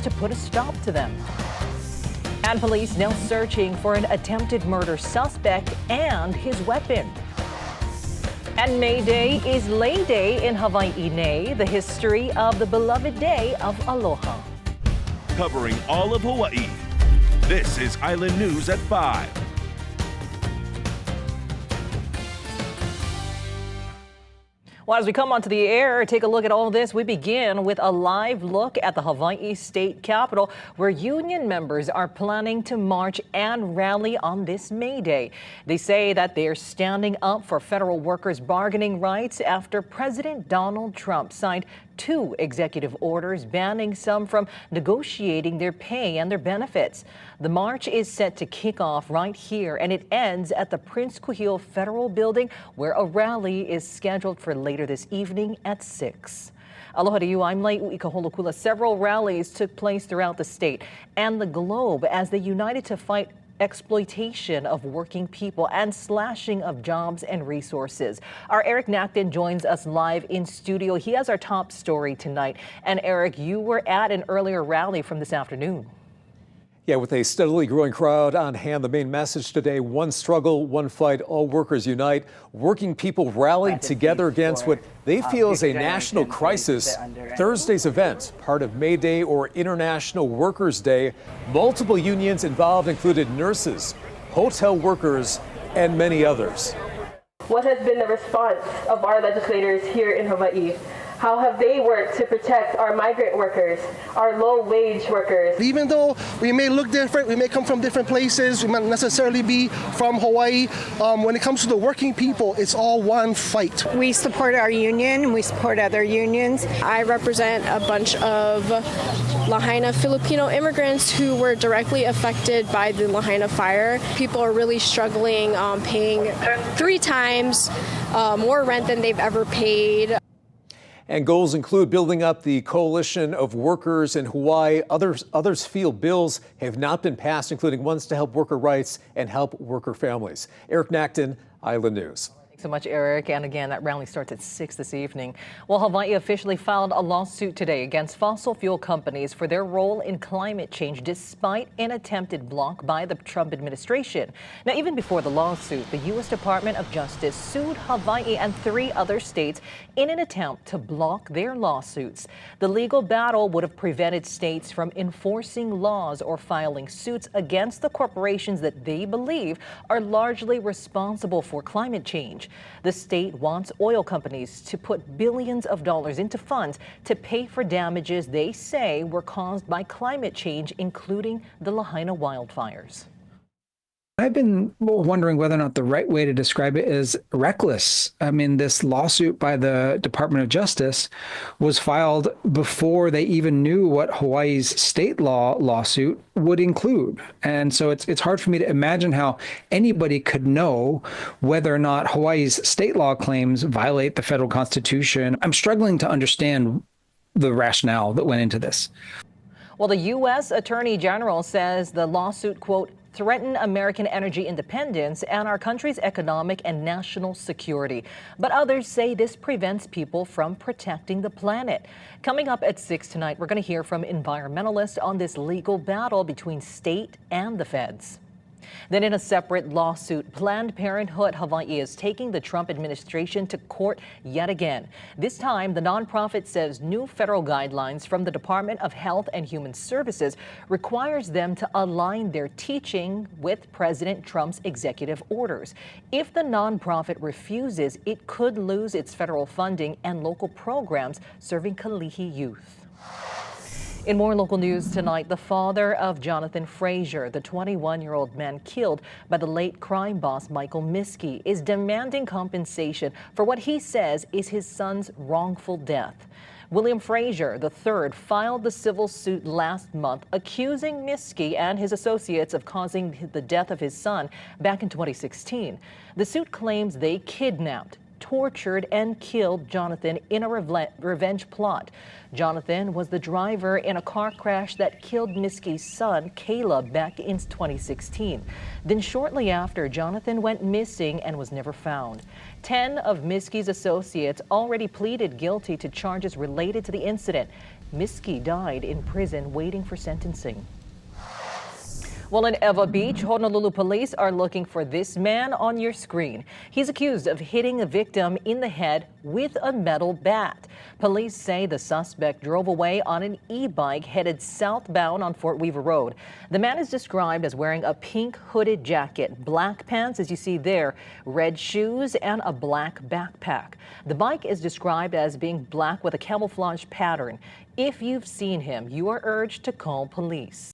to put a stop to them. And police now searching for an attempted murder suspect and his weapon. And May Day is Lay Day in Hawaii, the history of the beloved day of aloha. Covering all of Hawaii, this is Island News at 5. Well, as we come onto the air, take a look at all this. We begin with a live look at the Hawaii State Capitol, where union members are planning to march and rally on this May Day. They say that they're standing up for federal workers' bargaining rights after President Donald Trump signed 2 executive orders banning some from negotiating their pay and their benefits. The march is set to kick off right here, and it ends at the Prince Kuhio Federal Building, where a rally is scheduled for later this evening at 6. Aloha to you, I'm Lei Uikaholokula. Several rallies took place throughout the state and the globe as they united to fight exploitation of working people and slashing of jobs and resources. Our Eric Nacton joins us live in studio. He has our top story tonight. And Eric, you were at an earlier rally from this afternoon. Yeah, with a steadily growing crowd on hand, the main message today: one struggle, one fight, all workers unite. Working people rallied together against what they feel is a national crisis. Thursday's event, part of May Day or International Workers' Day. Multiple unions involved included nurses, hotel workers, and many others. What has been the response of our legislators here in Hawaii? How have they worked to protect our migrant workers, our low-wage workers? Even though we may look different, we may come from different places, we might not necessarily be from Hawaii, when it comes to the working people, it's all one fight. We support our union, we support other unions. I represent a bunch of Lahaina Filipino immigrants who were directly affected by the Lahaina fire. People are really struggling, paying 3 times more rent than they've ever paid. And goals include building up the coalition of workers in Hawaii. Others feel bills have not been passed, including ones to help worker rights and help worker families. Eric Nacton, Island News. Thanks so much, Eric. And again, that rally starts at 6 this evening. Well, Hawaii officially filed a lawsuit today against fossil fuel companies for their role in climate change, despite an attempted block by the Trump administration. Now, even before the lawsuit, the U.S. Department of Justice sued Hawaii and 3 other states in an attempt to block their lawsuits. The legal battle would have prevented states from enforcing laws or filing suits against the corporations that they believe are largely responsible for climate change. The state wants oil companies to put billions of dollars into funds to pay for damages they say were caused by climate change, including the Lahaina wildfires. I've been wondering whether or not the right way to describe it is reckless. I mean, this lawsuit by the Department of Justice was filed before they even knew what Hawaii's state law lawsuit would include. And so it's hard for me to imagine how anybody could know whether or not Hawaii's state law claims violate the federal constitution. I'm struggling to understand the rationale that went into this. Well, the U.S. Attorney General says the lawsuit, quote, threaten American energy independence and our country's economic and national security. But others say this prevents people from protecting the planet. Coming up at 6 tonight, we're going to hear from environmentalists on this legal battle between state and the feds. Then in a separate lawsuit, Planned Parenthood Hawaii is taking the Trump administration to court yet again. This time, the nonprofit says new federal guidelines from the Department of Health and Human Services requires them to align their teaching with President Trump's executive orders. If the nonprofit refuses, it could lose its federal funding and local programs serving Kalihi youth. In more local news tonight, the father of Jonathan Frasier, the 21-year-old man killed by the late crime boss Michael Miskey, is demanding compensation for what he says is his son's wrongful death. William Frasier III filed the civil suit last month, accusing Miskey and his associates of causing the death of his son back in 2016. The suit claims they kidnapped, tortured and killed Jonathan in a revenge plot. Jonathan was the driver in a car crash that killed Miskey's son, Caleb, back in 2016. Then shortly after, Jonathan went missing and was never found. 10 of Miskey's associates already pleaded guilty to charges related to the incident. Miski died in prison waiting for sentencing. Well, in Ewa Beach, Honolulu police are looking for this man on your screen. He's accused of hitting a victim in the head with a metal bat. Police say the suspect drove away on an e-bike headed southbound on Fort Weaver Road. The man is described as wearing a pink hooded jacket, black pants, as you see there, red shoes, and a black backpack. The bike is described as being black with a camouflage pattern. If you've seen him, you are urged to call police.